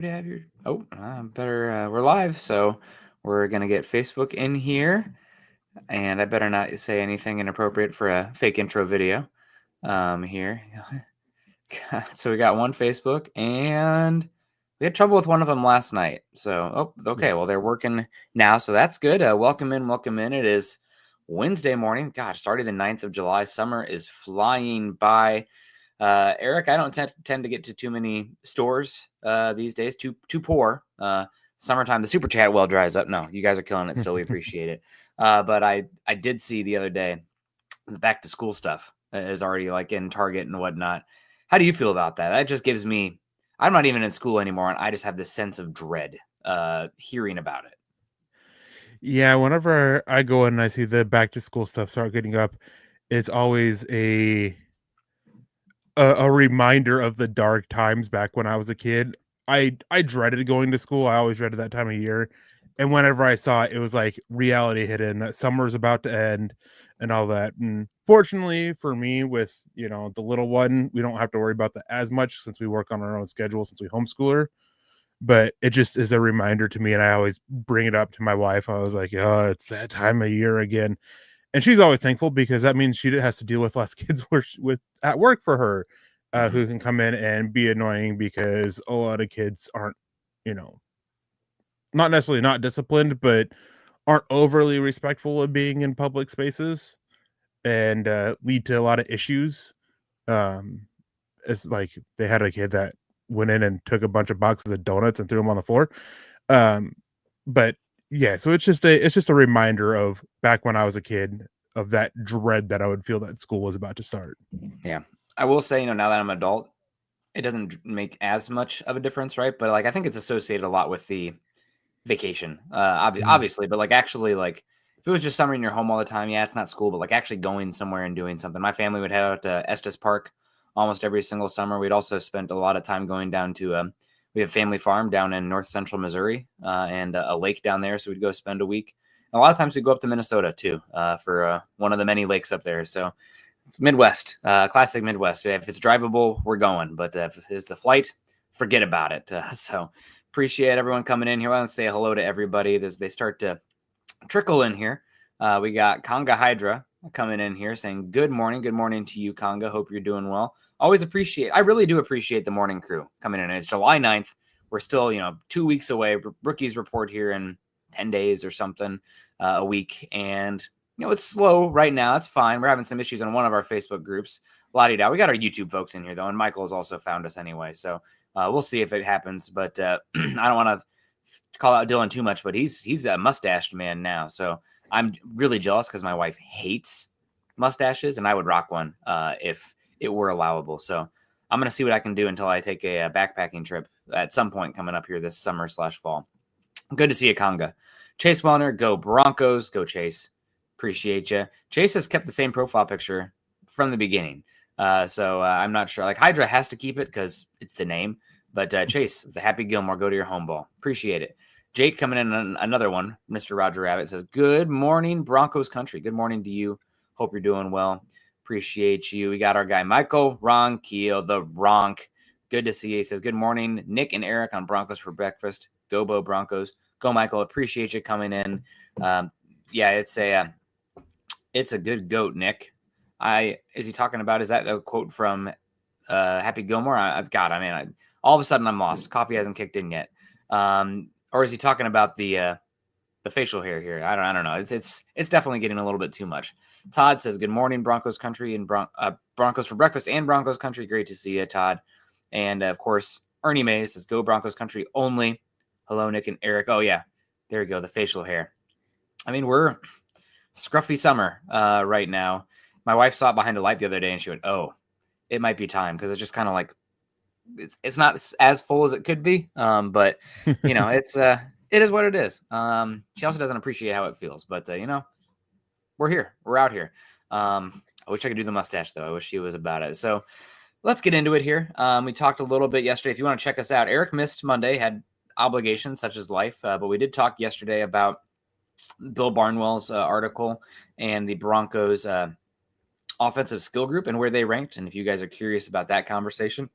Do you have your better we're live, so we're gonna get Facebook in here, and I better not say anything inappropriate for a fake intro video here. So we got one Facebook, and we had trouble with one of them last night. So Yeah. okay, well, they're working now, so that's good. Welcome in. It is Wednesday morning. Gosh, starting the 9th of July. Summer is flying by. Eric, I don't tend to get to too many stores these days. Too poor. Summertime, the super chat well dries up. No, you guys are killing it still. We appreciate it. But I did see the other day the back to school stuff is already like in Target and whatnot. How do you feel about that? That just gives me. I'm not even in school anymore, and I just have this sense of dread hearing about it. Yeah, whenever I go in and I see the back to school stuff start getting up, it's always a reminder of the dark times back when I was a kid. I dreaded going to school. I always dreaded that time of year. And whenever I saw it, it was like reality hit in that summer's about to end and all that. And fortunately for me, with the little one, we don't have to worry about that as much since we work on our own schedule since we homeschool her. But it just is a reminder to me, and I always bring it up to my wife. I was like, "Oh, it's that time of year again," and she's always thankful because that means she has to deal with less kids with at work for her, Mhm. who can come in and be annoying because a lot of kids aren't, you know, not necessarily not disciplined, but aren't overly respectful of being in public spaces and lead to a lot of issues. Um, it's like they had a kid that went in and took a bunch of boxes of donuts and threw them on the floor. Um, but yeah, so it's just a reminder of back when I was a kid of that dread that I would feel that school was about to start. Yeah, I will say, now that I'm an adult, it doesn't make as much of a difference, right? But like, I think it's associated a lot with the vacation, Mhm. obviously, but like actually, like if it was just summer and you're home all the time, yeah, it's not school, but like actually going somewhere and doing something. My family would head out to Estes Park almost every single summer. We'd also spent a lot of time going down to we have a family farm down in north central Missouri and a lake down there, so we'd go spend a week. And a lot of times we'd go up to Minnesota too for one of the many lakes up there. So Midwest, classic Midwest. If it's drivable, we're going. But if it's a flight, forget about it. So appreciate everyone coming in here. I want to say hello to everybody. They start to trickle in here. We got Conga Hydra coming in here saying, Good morning. Good morning to you, Conga. Hope you're doing well. I really do appreciate the morning crew coming in. It's July 9th. We're still, 2 weeks away. Rookies report here in 10 days or something, a week. And, it's slow right now. It's fine. We're having some issues on one of our Facebook groups. La-di-da. We got our YouTube folks in here, though, and Michael has also found us anyway. So we'll see if it happens. But I don't want to call out Dylan too much, but he's a mustached man now. So I'm really jealous because my wife hates mustaches, and I would rock one if it were allowable. So I'm gonna see what I can do until I take a backpacking trip at some point coming up here this summer/fall. Good to see you, Conga. Chase Wellner, go Broncos, go Chase. Appreciate you. Chase has kept the same profile picture from the beginning. So I'm not sure. Like Hydra has to keep it because it's the name. But Chase, the Happy Gilmore, go to your home ball. Appreciate it. Jake coming in on another one. Mr. Roger Rabbit says, Good morning, Broncos country. Good morning to you. Hope you're doing well. Appreciate you. We got our guy Michael Ronquillo, the Ronk. Good to see you. He says, Good morning, Nick and Eric on Broncos for breakfast. Go Bo Broncos. Go Michael. Appreciate you coming in. Yeah, it's a good goat, Nick. Is he talking about? Is that a quote from Happy Gilmore? All of a sudden I'm lost. Coffee hasn't kicked in yet. Or is he talking about the facial hair here? I don't know. It's definitely getting a little bit too much. Todd says, Good morning, Broncos country and Broncos for breakfast and Broncos country. Great to see you, Todd. And of course, Ernie Mays says, Go Broncos country only. Hello, Nick and Eric. Oh yeah, there we go. The facial hair. I mean, we're scruffy summer right now. My wife saw it behind a light the other day, and she went, "Oh, it might be time," because it's just kind of like it's not as full as it could be. But it is what it is. She also doesn't appreciate how it feels, but we're here, we're out here. I wish I could do the mustache though. I wish she was about it. So let's get into it here. We talked a little bit yesterday. If you want to check us out, Eric missed Monday, had obligations such as life, but we did talk yesterday about Bill Barnwell's article and the Broncos offensive skill group and where they ranked. And if you guys are curious about that conversation,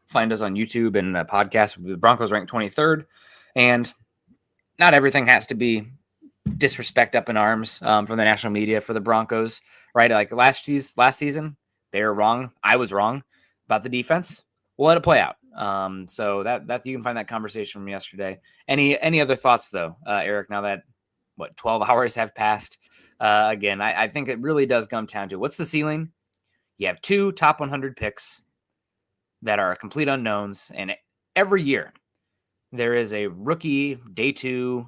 Find us on YouTube and a podcast. The Broncos ranked 23rd, and not everything has to be disrespect up in arms from the national media for the Broncos, right? Like last season, they were wrong. I was wrong about the defense. We'll let it play out. So that you can find that conversation from yesterday. Any other thoughts though, Eric? Now that 12 hours have passed, again, I think it really does come down to what's the ceiling. You have 2 top 100 picks that are complete unknowns, and every year there is a rookie day 2,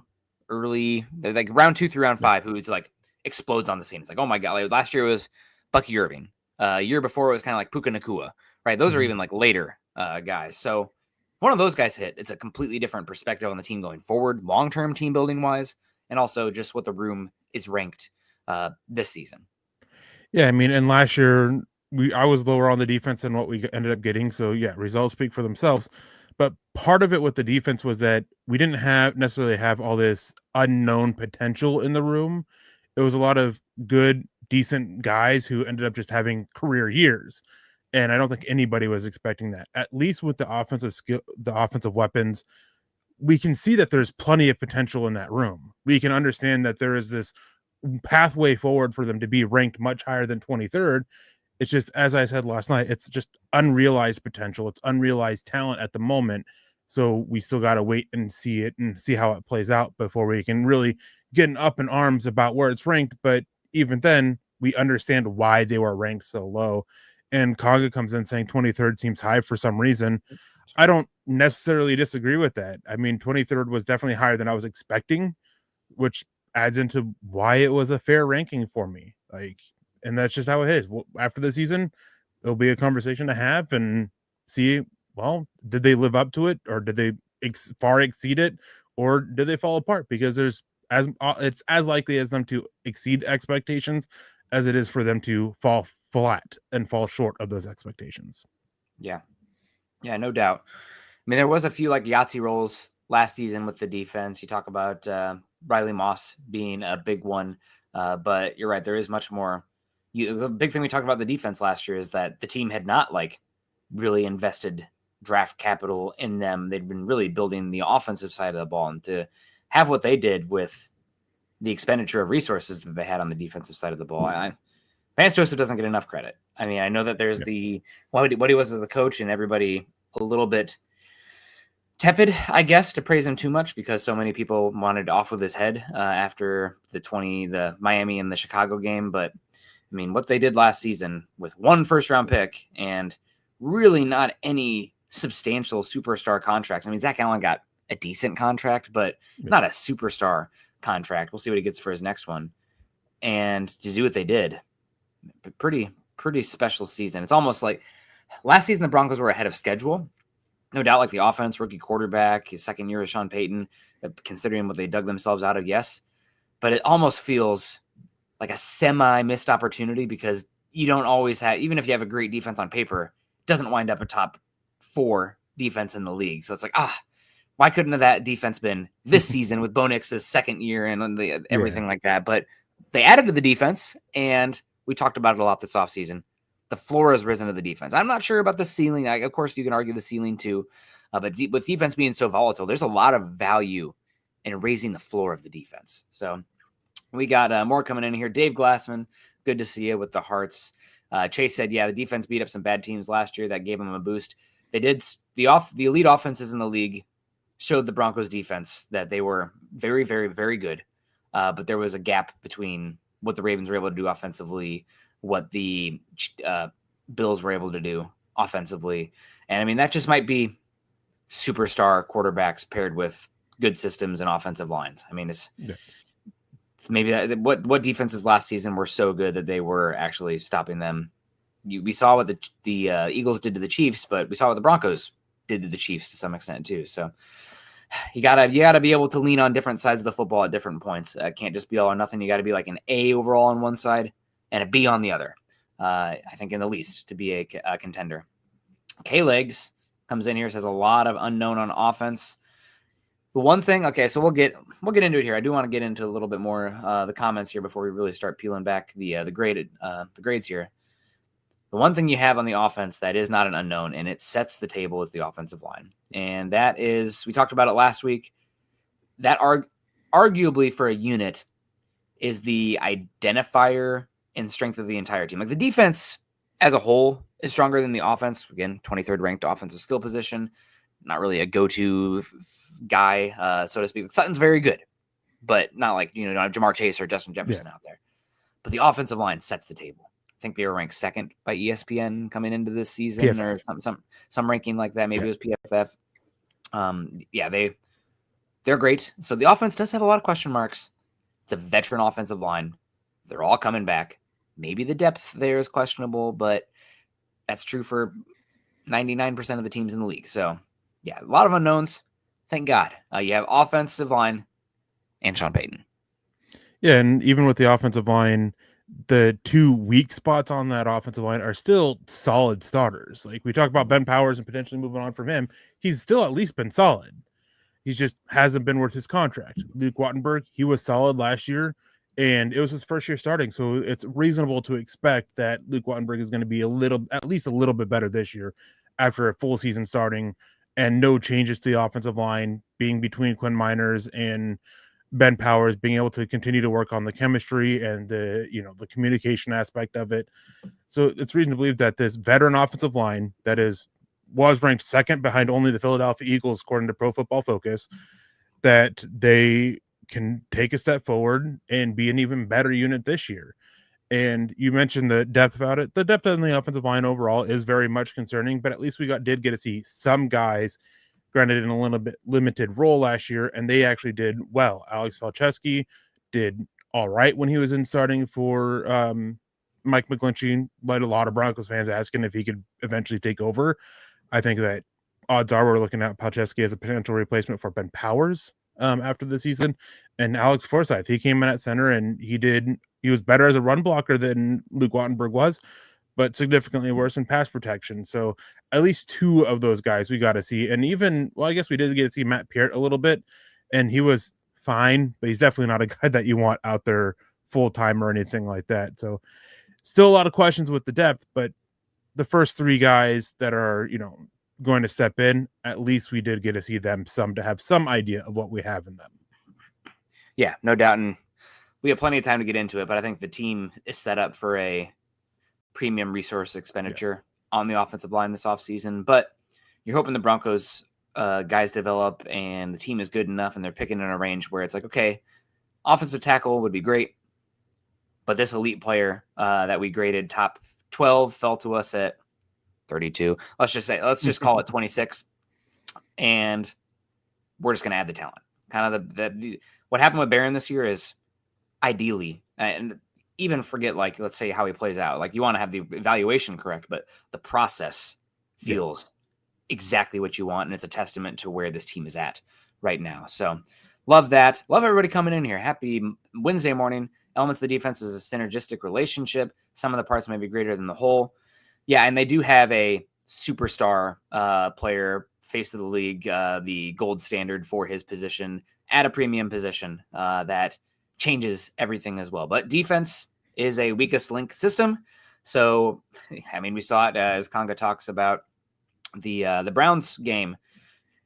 early, like round 2 through round 5, who's like explodes on the scene. It's like, oh my god! Like last year was Bucky Irving. Year before it was kind of like Puka Nakua, right? Those are even like later guys. So one of those guys hit, it's a completely different perspective on the team going forward, long term team building wise, and also just what the room is ranked this season. Yeah, I mean, and last year I was lower on the defense than what we ended up getting. So yeah, results speak for themselves. But part of it with the defense was that we didn't necessarily have all this unknown potential in the room. It was a lot of good, decent guys who ended up just having career years. And I don't think anybody was expecting that. At least with the offensive skill, the offensive weapons, we can see that there's plenty of potential in that room. We can understand that there is this pathway forward for them to be ranked much higher than 23rd. It's just, as I said last night, it's just unrealized potential. It's unrealized talent at the moment. So we still got to wait and see it and see how it plays out before we can really get up in arms about where it's ranked. But even then, we understand why they were ranked so low. And Kaga comes in saying 23rd seems high for some reason. I don't necessarily disagree with that. I mean, 23rd was definitely higher than I was expecting, which adds into why it was a fair ranking for me. Like, and that's just how it is. Well, after the season, it'll be a conversation to have and see, well, did they live up to it, or did they far exceed it, or did they fall apart? Because it's as likely as them to exceed expectations as it is for them to fall flat and fall short of those expectations. Yeah, no doubt. I mean, there was a few like Yahtzee rolls last season with the defense. You talk about Riley Moss being a big one, but you're right. There is much more. The big thing we talked about the defense last year is that the team had not like really invested draft capital in them. They'd been really building the offensive side of the ball, and to have what they did with the expenditure of resources that they had on the defensive side of the ball, Vance Joseph doesn't get enough credit. I mean, I know that there's what he was as a coach, and everybody a little bit tepid, I guess, to praise him too much because so many people wanted off with his head after the Miami and the Chicago game. But I mean, what they did last season with 1 first-round pick and really not any substantial superstar contracts. I mean, Zach Allen got a decent contract, but not a superstar contract. We'll see what he gets for his next one. And to do what they did, pretty special season. It's almost like last season the Broncos were ahead of schedule. No doubt, like the offense, rookie quarterback, his second year with Sean Payton, considering what they dug themselves out of, yes. But it almost feels like a semi-missed opportunity because you don't always have, even if you have a great defense on paper, it doesn't wind up a top 4 defense in the league. So it's like, why couldn't that defense been this season with Bo Nix's second year and everything like that? But they added to the defense, and we talked about it a lot this offseason. The floor has risen to the defense. I'm not sure about the ceiling. Of course, you can argue the ceiling too. But with defense being so volatile, there's a lot of value in raising the floor of the defense. So we got more coming in here. Dave Glassman, good to see you with the Hearts. Chase said, yeah, the defense beat up some bad teams last year. That gave them a boost. They did. The elite offenses in the league showed the Broncos defense that they were very, very, very good. But there was a gap between what the Ravens were able to do offensively, what the Bills were able to do offensively. And I mean, that just might be superstar quarterbacks paired with good systems and offensive lines. I mean, it's maybe what defenses last season were so good that they were actually stopping them. We saw what the Eagles did to the Chiefs, but we saw what the Broncos did to the Chiefs to some extent too. So you gotta be able to lean on different sides of the football at different points. Can't just be all or nothing. You got to be like an A overall on one side and a B on the other. I think in the least to be a contender. K-Legs comes in here, says a lot of unknown on offense. The one thing, okay, so we'll get into it here. I do want to get into a little bit more the comments here before we really start peeling back the grades here. The one thing you have on the offense that is not an unknown, and it sets the table, is the offensive line. And that is, we talked about it last week, that arguably for a unit is the identifier and strength of the entire team. Like the defense as a whole is stronger than the offense. Again, 23rd ranked offensive skill position. Not really a go-to guy, so to speak. Sutton's very good, but not like, Jamar Chase or Justin Jefferson out there. But the offensive line sets the table. I think they were ranked second by ESPN coming into this season, PFF. or some ranking like that. Maybe it was PFF. They're great. So the offense does have a lot of question marks. It's a veteran offensive line. They're all coming back. Maybe the depth there is questionable, but that's true for 99% of the teams in the league. So, yeah, a lot of unknowns. Thank God. You have offensive line and Sean Payton. Yeah, and even with the offensive line, the two weak spots on that offensive line are still solid starters. Like we talk about Ben Powers and potentially moving on from him, he's still at least been solid. He just hasn't been worth his contract. Luke Wattenberg, he was solid last year, and it was his first year starting, so it's reasonable to expect that Luke Wattenberg is going to be at least a little bit better this year after a full season starting and no changes to the offensive line, being between Quinn Miners and Ben Powers, being able to continue to work on the chemistry and the communication aspect of it. So it's reason to believe that this veteran offensive line that was ranked second behind only the Philadelphia Eagles, according to Pro Football Focus, that they can take a step forward and be an even better unit this year. And you mentioned the depth about it. The depth on the offensive line overall is very much concerning, but at least we did get to see some guys, granted in a little bit limited role last year, and they actually did well. Alex Palczewski did all right when he was in starting for Mike McGlinchey, led a lot of Broncos fans asking if he could eventually take over. I think that odds are we're looking at Palczewski as a potential replacement for Ben Powers after the season. And Alex Forsythe, he came in at center and he was better as a run blocker than Luke Wattenberg was, but significantly worse in pass protection. So at least two of those guys we got to see. And I guess we did get to see Matt Peart a little bit, and he was fine, but he's definitely not a guy that you want out there full time or anything like that. So still a lot of questions with the depth, but the first three guys that are, going to step in, at least we did get to see them to have some idea of what we have in them. Yeah, no doubt. And we have plenty of time to get into it, but I think the team is set up for a premium resource expenditure on the offensive line this offseason. But you're hoping the Broncos guys develop and the team is good enough and they're picking in a range where it's like, okay, offensive tackle would be great, but this elite player that we graded top 12 fell to us at 32. Let's just call it 26. And we're just going to add the talent. Kind of what happened with Barron this year is ideally, and even forget, like, let's say how he plays out. Like, you want to have the evaluation correct, but the process feels exactly what you want. And it's a testament to where this team is at right now. So love that. Love everybody coming in here. Happy Wednesday morning. Elements of the defense is a synergistic relationship. Some of the parts may be greater than the whole. Yeah, and they do have a superstar player, face of the league, the gold standard for his position at a premium position that changes everything as well. But defense is a weakest link system. So, I mean, we saw it as Conga talks about the Browns game.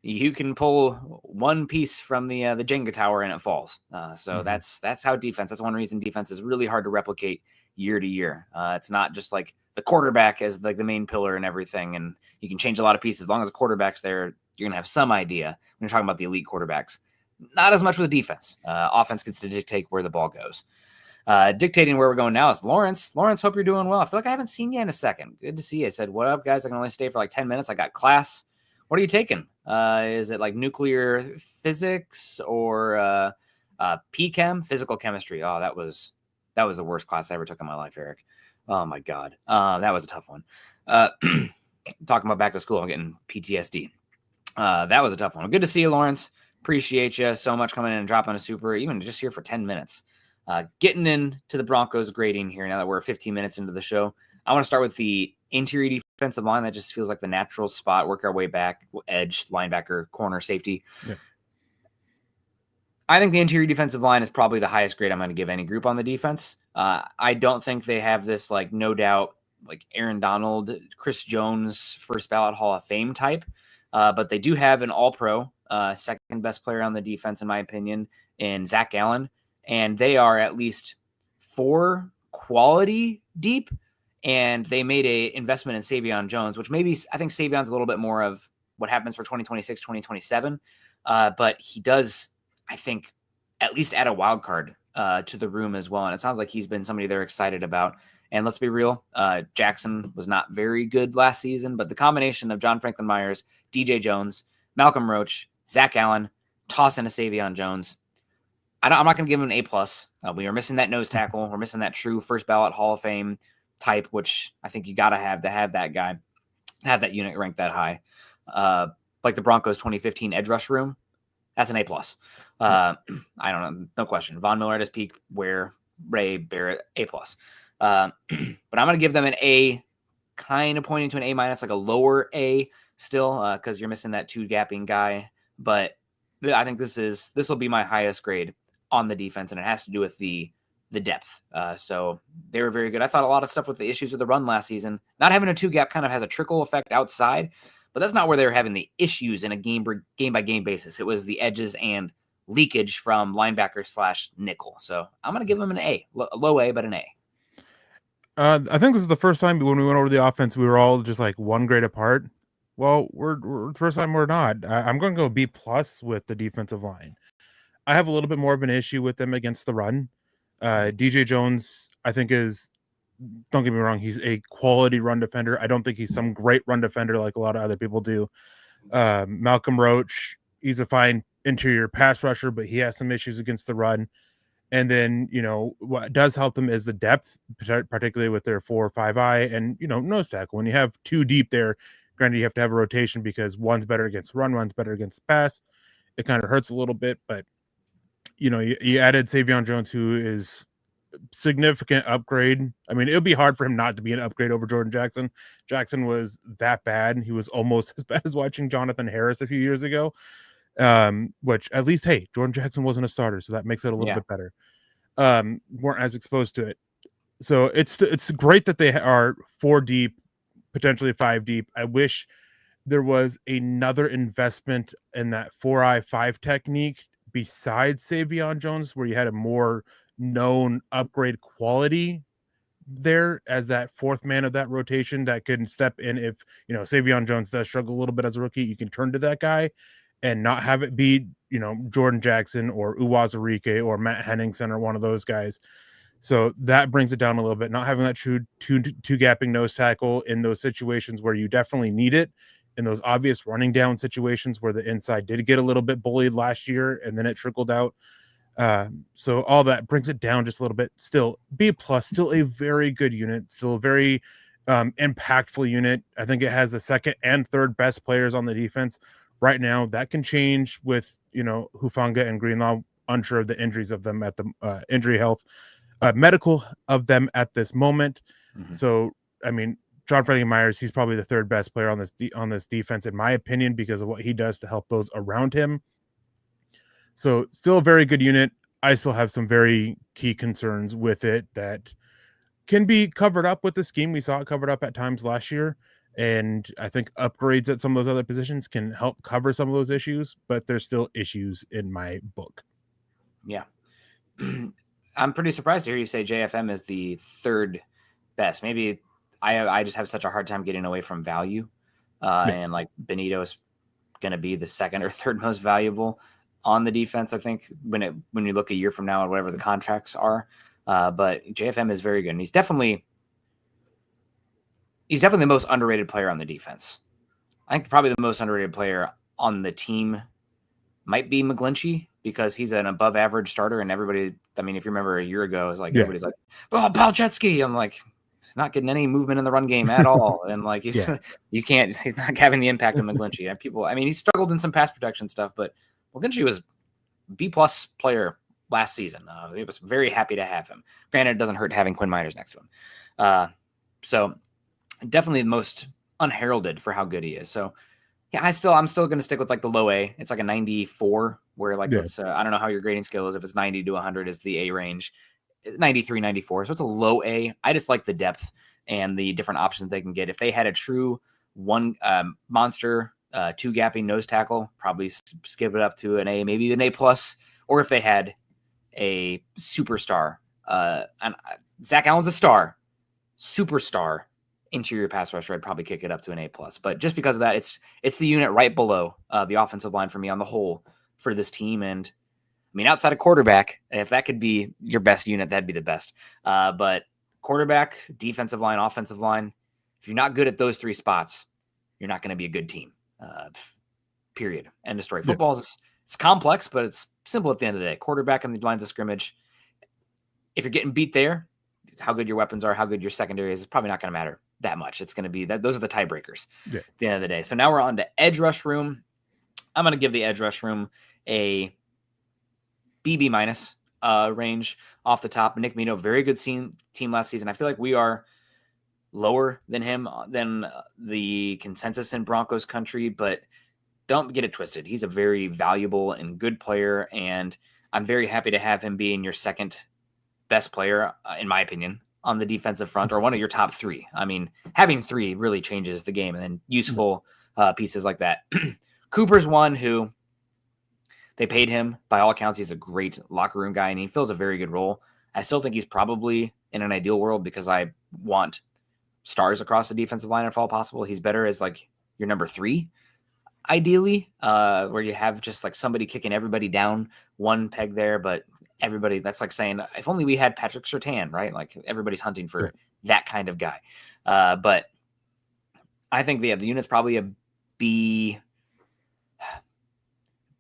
You can pull one piece from the Jenga tower and it falls. So that's how defense. That's one reason defense is really hard to replicate year to year. It's not just like the quarterback as like the main pillar and everything, and you can change a lot of pieces. As long as the quarterback's there, you're gonna have some idea when you're talking about the elite quarterbacks. Not as much with defense. Offense gets to dictate where the ball goes. Dictating where we're going now is Lawrence. Lawrence, hope you're doing well. I feel like I haven't seen you in a second. Good to see you. I said, what up, guys? I can only stay for like 10 minutes. I got class. What are you taking? Is it like nuclear physics or PChem, physical chemistry? Oh, that was the worst class I ever took in my life, Eric. Oh my God. That was a tough one. Talking about back to school, I'm getting PTSD. That was a tough one. Good to see you, Lawrence. Appreciate you so much coming in and dropping a super, even just here for 10 minutes. Getting into the Broncos grading here now that we're 15 minutes into the show. I want to start with the interior defensive line. That just feels like the natural spot. Work our way back, edge, linebacker, corner, safety. Yeah. I think the interior defensive line is probably the highest grade I'm going to give any group on the defense. I don't think they have this like no doubt like Aaron Donald, Chris Jones, first ballot Hall of Fame type. But they do have an all-pro, second best player on the defense, in my opinion, in Zach Allen. And they are at least 4 quality deep. And they made a investment in Savion Jones, which maybe I think Savion's a little bit more of what happens for 2026, 2027. But he does, I think, at least add a wild card to the room as well. And it sounds like he's been somebody they're excited about. And let's be real, Jackson was not very good last season, but the combination of John Franklin Myers, DJ Jones, Malcolm Roach, Zach Allen, toss in a Savion Jones. I'm not going to give him an A+. We are missing that nose tackle. We're missing that true first ballot Hall of Fame type, which I think you got to have that guy, have that unit ranked that high. Like the Broncos 2015 edge rush room, that's an A+. I don't know, no question. Von Miller at his peak, Ware, Ray, Barrett, A+. But I'm going to give them an A, kind of pointing to an A-, like a lower A still, because you're missing that 2-gapping guy. But I think this will be my highest grade on the defense, and it has to do with the depth. So they were very good. I thought a lot of stuff with the issues with the run last season. Not having a 2-gap kind of has a trickle effect outside, but that's not where they were having the issues in a game-by-game basis. It was the edges and leakage from linebacker / nickel. So I'm going to give them an A, a low A, but an A. I think this is the first time when we went over the offense, we were all just like 1 grade apart. Well, we're the first time we're not. I'm going to go B+ with the defensive line. I have a little bit more of an issue with them against the run. DJ Jones, I think don't get me wrong, he's a quality run defender. I don't think he's some great run defender like a lot of other people do. Malcolm Roach, he's a fine interior pass rusher, but he has some issues against the run. And then, what does help them is the depth, particularly with their 4 or 5-eye and, nose tackle. When you have 2 deep there, granted, you have to have a rotation because one's better against run, one's better against the pass. It kind of hurts a little bit, but, you added Savion Jones, who is significant upgrade. I mean, it would be hard for him not to be an upgrade over Jordan Jackson. Jackson was that bad. He was almost as bad as watching Jonathan Harris a few years ago. Which at least, hey, Jordan Jackson wasn't a starter, so that makes it a little bit better. Weren't as exposed to it. So it's great that they are 4 deep, potentially 5 deep. I wish there was another investment in that 4-eye 5 technique besides Savion Jones, where you had a more known upgrade quality there as that 4th man of that rotation that can step in if Savion Jones does struggle a little bit as a rookie. You can turn to that guy and not have it be Jordan Jackson or Uwazurike or Matt Henningsen or one of those guys. So that brings it down a little bit. Not having that true two gapping nose tackle in those situations where you definitely need it, in those obvious running down situations where the inside did get a little bit bullied last year and then it trickled out. So all that brings it down just a little bit. Still B+, still a very good unit, still a very impactful unit. I think it has the 2nd and 3rd best players on the defense right now. That can change with Hufanga and Greenlaw. Unsure of the injuries of them at the injury health medical of them at this moment. Mm-hmm. So I mean, John Franklin Myers, he's probably the 3rd best player on this defense in my opinion because of what he does to help those around him. So still a very good unit. I still have some very key concerns with it that can be covered up with the scheme. We saw it covered up at times last year. And I think upgrades at some of those other positions can help cover some of those issues, but there's still issues in my book. Yeah. I'm pretty surprised to hear you say JFM is the 3rd best. Maybe I just have such a hard time getting away from value. And like Benito is going to be the 2nd or 3rd most valuable on the defense, I think, when you look a year from now at whatever the contracts are. But JFM is very good. And he's definitely the most underrated player on the defense. I think probably the most underrated player on the team might be McGlinchey because he's an above average starter. And everybody, I mean, if you remember a year ago, it's like everybody's like, oh, Palczewski. I'm like, he's not getting any movement in the run game at all. And like, he's not having the impact of McGlinchey. And people, I mean, he struggled in some pass protection stuff, but McGlinchey was B+ player last season. He was very happy to have him. Granted, it doesn't hurt having Quinn Miners next to him. So definitely the most unheralded for how good he is. So yeah, I'm still going to stick with like the low A. It's like a 94 where like, it's, I don't know how your grading scale is. If it's 90 to 100 is the A range, 93, 94. So it's a low A. I just like the depth and the different options they can get. If they had a true one monster 2-gapping nose tackle, probably skip it up to an A, maybe an A+. Or if they had a superstar, and Zach Allen's a star, superstar interior pass rusher, I'd probably kick it up to an A+. But just because of that, it's the unit right below the offensive line for me on the whole for this team. And I mean, outside of quarterback, if that could be your best unit, that'd be the best. But quarterback, defensive line, offensive line, if you're not good at those 3 spots, you're not going to be a good team. Period. End of story. Yeah. Football it's complex, but it's simple at the end of the day. Quarterback on the lines of scrimmage. If you're getting beat there, how good your weapons are, how good your secondary is probably not going to matter that much. It's going to be that those are the tiebreakers at the end of the day. So now we're on to edge rush room. I'm going to give the edge rush room a BB- range off the top. Nick Mino, very good team last season. I feel like we are lower than him, than the consensus in Broncos country, but don't get it twisted. He's a very valuable and good player, and I'm very happy to have him being your second best player, in my opinion, on the defensive front, or one of your top 3. I mean, having 3 really changes the game, and then useful pieces like that. Cooper's one who they paid him. By all accounts, he's a great locker room guy, and he fills a very good role. I still think he's probably in an ideal world, because I want stars across the defensive line if all possible. He's better as like your number 3, ideally, where you have just like somebody kicking everybody down one peg there, but everybody, that's like saying, if only we had Patrick Surtain, right? Like everybody's hunting for that kind of guy. But I think the unit's probably a BB-.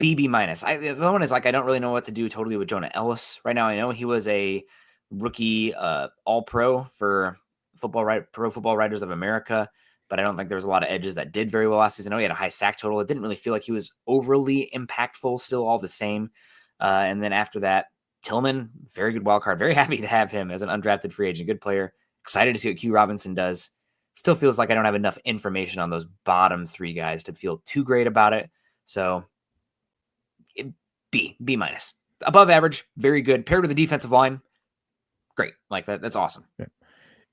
The one is like, I don't really know what to do totally with Jonah Ellis right now. I know he was a rookie all-pro for Pro Football Writers of America, but I don't think there was a lot of edges that did very well last season. I know he had a high sack total. It didn't really feel like he was overly impactful, still all the same. And then after that, Tillman, very good wild card. Very happy to have him as an undrafted free agent. Good player. Excited to see what Q Robinson does. Still feels like I don't have enough information on those bottom 3 guys to feel too great about it. So B-. Above average, very good. Paired with the defensive line, great. Like that's awesome.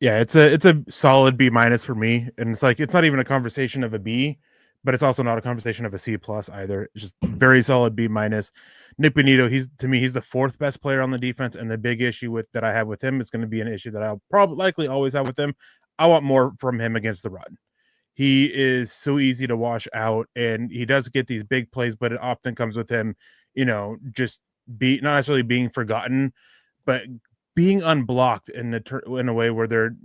Yeah, it's a solid B- for me, and it's like it's not even a conversation of a B, but it's also not a conversation of a C+ either. It's just very solid B-. Nick Bonito, he's the 4th best player on the defense, and the big issue that I have with him is going to be an issue that I'll probably likely always have with him. I want more from him against the run. He is so easy to wash out, and he does get these big plays, but it often comes with him, just not necessarily being forgotten, but being unblocked in a way where they're,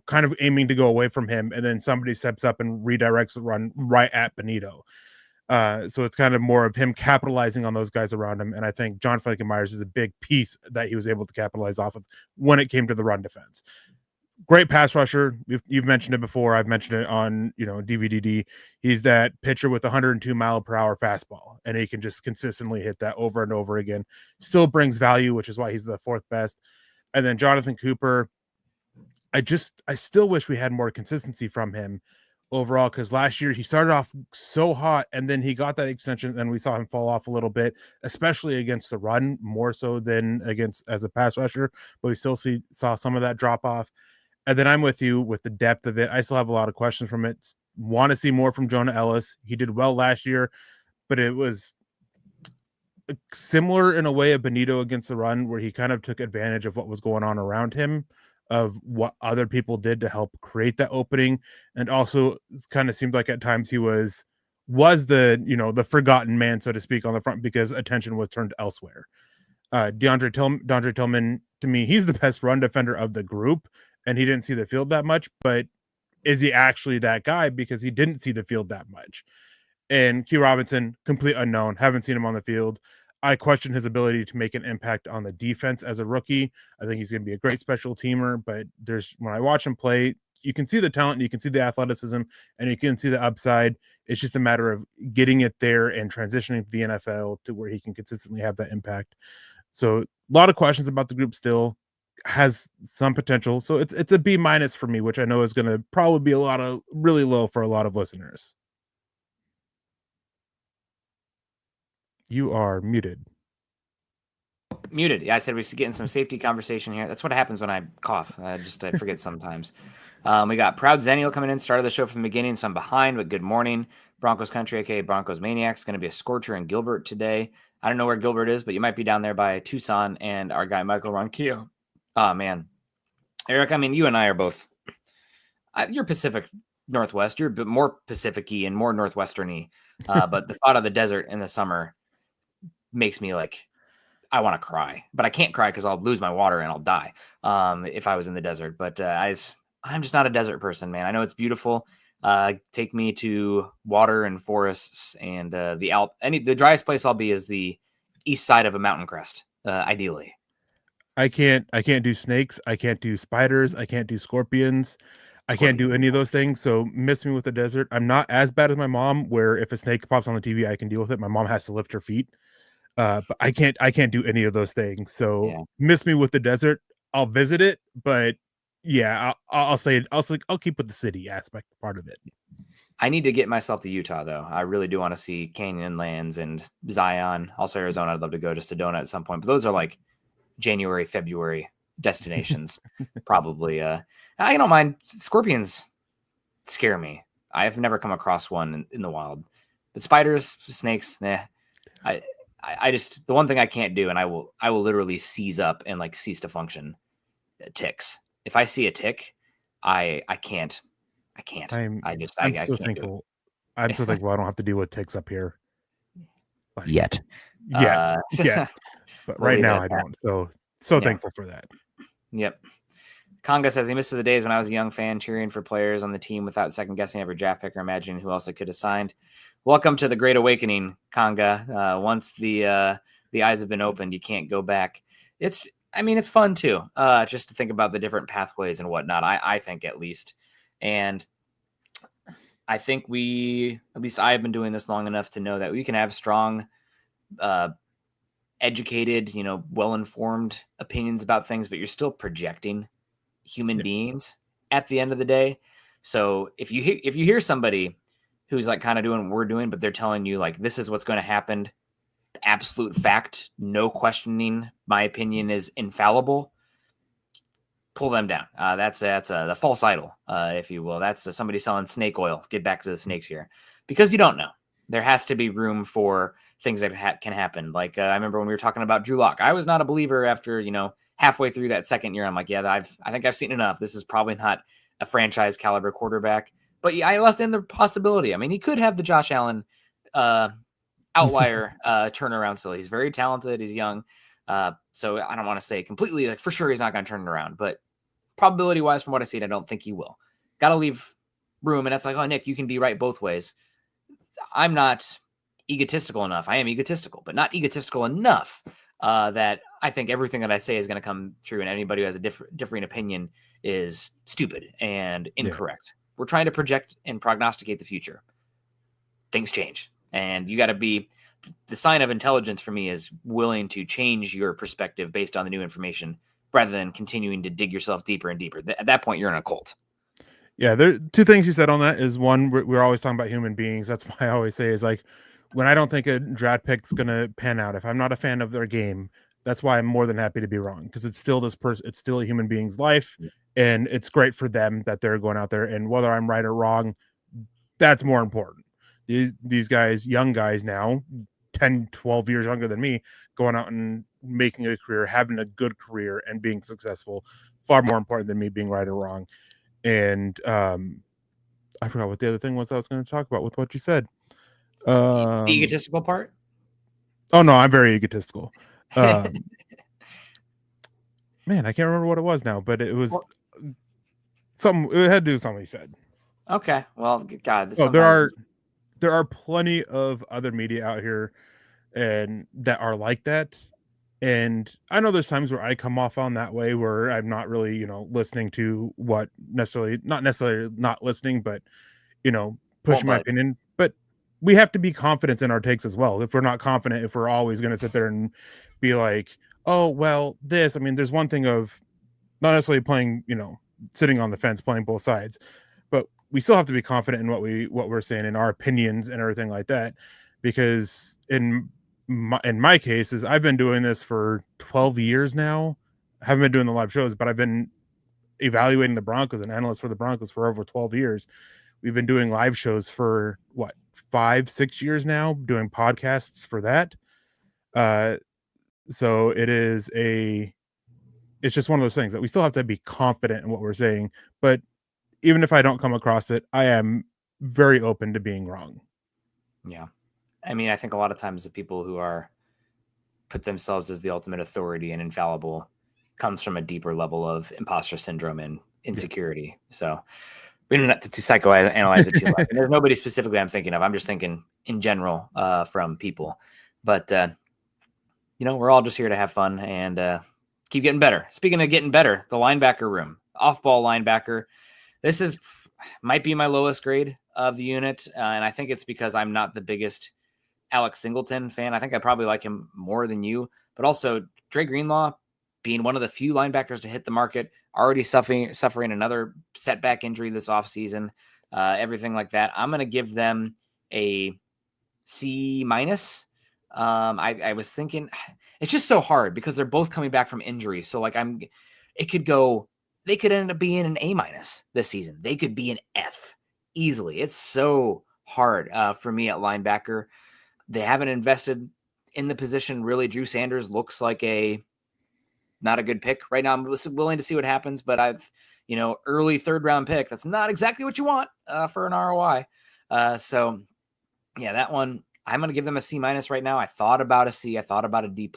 kind of aiming to go away from him, and then somebody steps up and redirects the run right at Bonito. So it's kind of more of him capitalizing on those guys around him, and I think John Frankenmeyers is a big piece that he was able to capitalize off of when it came to the run defense. Great pass rusher. You've mentioned it before. I've mentioned it on, DVDD. He's that pitcher with 102-mile-per-hour fastball, and he can just consistently hit that over and over again. Still brings value, which is why he's the 4th best. And then Jonathan Cooper, I still wish we had more consistency from him overall, because last year he started off so hot, and then he got that extension, and we saw him fall off a little bit, especially against the run, more so than as a pass rusher, but we still saw some of that drop off. And then I'm with you with the depth of it. I still have a lot of questions from it. Want to see more from Jonah Ellis. He did well last year, but it was similar in a way of Bonito against the run, where he kind of took advantage of what was going on around him, of what other people did to help create that opening. And also it kind of seemed like at times he was the, the forgotten man, so to speak, on the front, because attention was turned elsewhere. DeAndre Tillman, to me, he's the best run defender of the group, and he didn't see the field that much, but is he actually that guy? Because he didn't see the field that much. And Q Robinson, complete unknown. Haven't seen him on the field. I question his ability to make an impact on the defense as a rookie. I think he's going to be a great special teamer, but when I watch him play, you can see the talent, you can see the athleticism, and you can see the upside. It's just a matter of getting it there and transitioning to the NFL to where he can consistently have that impact. So a lot of questions about the group still. Has some potential. So it's a B- for me, which I know is going to probably be really low for a lot of listeners. You are muted. Muted. Yeah, I said we should get in some safety conversation here. That's what happens when I cough. I forget sometimes. We got Proud Zennial coming in, started the show from the beginning, so I'm behind, but good morning. Broncos Country, aka Broncos Maniacs, going to be a scorcher in Gilbert today. I don't know where Gilbert is, but you might be down there by Tucson, and our guy Michael Ronquillo. Oh, man. Eric, I mean, you and I are both, you're Pacific Northwest. You're a bit more Pacific-y and more Northwestern-y. But the thought of the desert in the summer makes me like, I want to cry, but I can't cry because I'll lose my water and I'll die if I was in the desert. But I'm just not a desert person, man. I know it's beautiful. Take me to water and forests and the the driest place I'll be is the east side of a mountain crest, ideally. I can't do snakes. I can't do spiders. I can't do scorpions. I can't do any of those things. So miss me with the desert. I'm not as bad as my mom, where if a snake pops on the TV, I can deal with it. My mom has to lift her feet. But I can't do any of those things. So miss me with the desert. I'll visit it, but yeah, I'll keep with the city aspect part of it. I need to get myself to Utah, though. I really do want to see Canyonlands and Zion. Also, Arizona, I'd love to go to Sedona at some point. But those are like January, February destinations, probably. I don't mind. Scorpions scare me. I've never come across one in the wild. But spiders, snakes, nah. I just, the one thing I can't do, and I will literally seize up and like cease to function, ticks. If I see a tick, I can't. I'm I so can't do thankful. I'm so thankful I don't have to deal with ticks up here. Like, yet. But right now I don't. So thankful for that. Yep. Conga says he misses the days when I was a young fan cheering for players on the team without second guessing every draft pick or imagining who else I could have signed. Welcome to the Great Awakening, Conga. Once the eyes have been opened, you can't go back. It's fun too, just to think about the different pathways and whatnot. I think at least, and I think I have been doing this long enough to know that we can have strong, educated, well-informed opinions about things, but you're still projecting human beings at the end of the day. So if you hear somebody who's like kind of doing what we're doing, but they're telling you like, this is what's going to happen, absolute fact, no questioning, my opinion is infallible, pull them down. That's the false idol, if you will. That's somebody selling snake oil. Get back to the snakes here, because you don't know. There has to be room for things that can happen. Like I remember when we were talking about Drew Lock, I was not a believer after, halfway through that second year. I'm like, yeah, I think I've seen enough. This is probably not a franchise caliber quarterback. But yeah, I left in the possibility. I mean, he could have the Josh Allen outlier turnaround still. He's very talented. He's young. So I don't want to say completely like for sure he's not going to turn it around, but probability wise, from what I see, I don't think he will. Got to leave room. And it's like, oh, Nick, you can be right both ways. I'm not egotistical enough. I am egotistical, but not egotistical enough that I think everything that I say is going to come true. And anybody who has a differing opinion is stupid and incorrect. We're trying to project and prognosticate the future. Things change. And you got to be, the sign of intelligence for me is willing to change your perspective based on the new information rather than continuing to dig yourself deeper and deeper. At that point, you're in a cult. Yeah, there are two things you said on that. Is one, we're always talking about human beings. That's why I always say is like, when I don't think a draft pick's gonna pan out, if I'm not a fan of their game, that's why I'm more than happy to be wrong, because it's still it's still a human being's life, and it's great for them that they're going out there. And whether I'm right or wrong, that's more important. These guys, young guys now, 10, 12 years younger than me, going out and making a career, having a good career, and being successful, far more important than me being right or wrong. And I forgot what the other thing was I was going to talk about with what you said. The egotistical part? Oh no, I'm very egotistical. Man, I can't remember what it was now, but it was something. It had to do with something he said. Okay, well, God. Oh, there are plenty of other media out here, and that are like that. And I know there's times where I come off on that way where I'm not really, listening to what not necessarily not listening, but, pushing my opinion. But we have to be confident in our takes as well. If we're not confident, if we're always going to sit there and be like, oh, well, this, I mean, there's one thing of not necessarily playing, sitting on the fence, playing both sides, but we still have to be confident in what we're saying, in our opinions and everything like that, because in in my case is I've been doing this for 12 years now. I haven't been doing the live shows, but I've been evaluating the Broncos and analyst for the Broncos for over 12 years. We've been doing live shows for what, 5-6 years now, doing podcasts for that. So it's just one of those things that we still have to be confident in what we're saying. But even if I don't come across it, I am very open to being wrong. Yeah. I mean, I think a lot of times the people who put themselves as the ultimate authority and infallible comes from a deeper level of imposter syndrome and insecurity. Yeah. So we don't have to psychoanalyze it too much. And there's nobody specifically I'm thinking of. I'm just thinking in general from people. But, we're all just here to have fun and keep getting better. Speaking of getting better, the linebacker room, off-ball linebacker. This might be my lowest grade of the unit. And I think it's because I'm not the biggest Alex Singleton fan. I think I probably like him more than you, but also Dre Greenlaw being one of the few linebackers to hit the market, already suffering another setback injury this offseason, everything like that. I'm going to give them a C-. I was thinking it's just so hard because they're both coming back from injury. So like they could end up being an A- this season. They could be an F easily. It's so hard for me at linebacker. They haven't invested in the position. Really, Drew Sanders looks like not a good pick right now. I'm willing to see what happens, but early 3rd round pick. That's not exactly what you want for an ROI. So yeah, that one, I'm going to give them a C- right now. I thought about a C. I thought about a D+.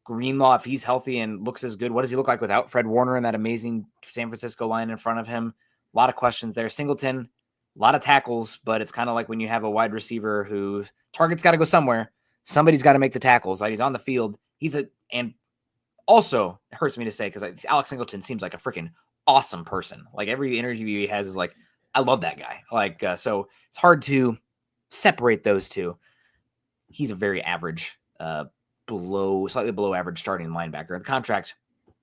Greenlaw, if he's healthy and looks as good, what does he look like without Fred Warner and that amazing San Francisco line in front of him? A lot of questions there. Singleton, a lot of tackles, but it's kind of like when you have a wide receiver who target's got to go somewhere. Somebody's got to make the tackles. Like he's on the field. And also it hurts me to say because Alex Singleton seems like a freaking awesome person. Like every interview he has is like, I love that guy. Like, so it's hard to separate those two. He's a very average, slightly below average starting linebacker. The contract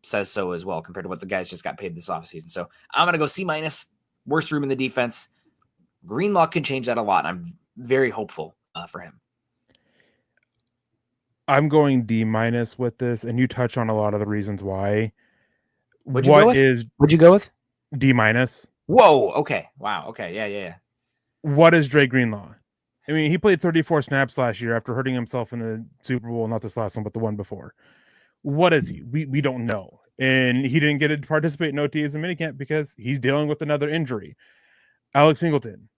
says so as well compared to what the guys just got paid this offseason. So I'm going to go C-, worst room in the defense. Greenlaw can change that a lot. I'm very hopeful for him. I'm going D- with this, and you touch on a lot of the reasons why. What'd you go with? D-. Whoa. Okay. Wow. Okay. Yeah. What is Dre Greenlaw? I mean, he played 34 snaps last year after hurting himself in the Super Bowl, not this last one, but the one before. What is he? We don't know. And he didn't get to participate in OTAs and minicamp because he's dealing with another injury. Alex Singleton,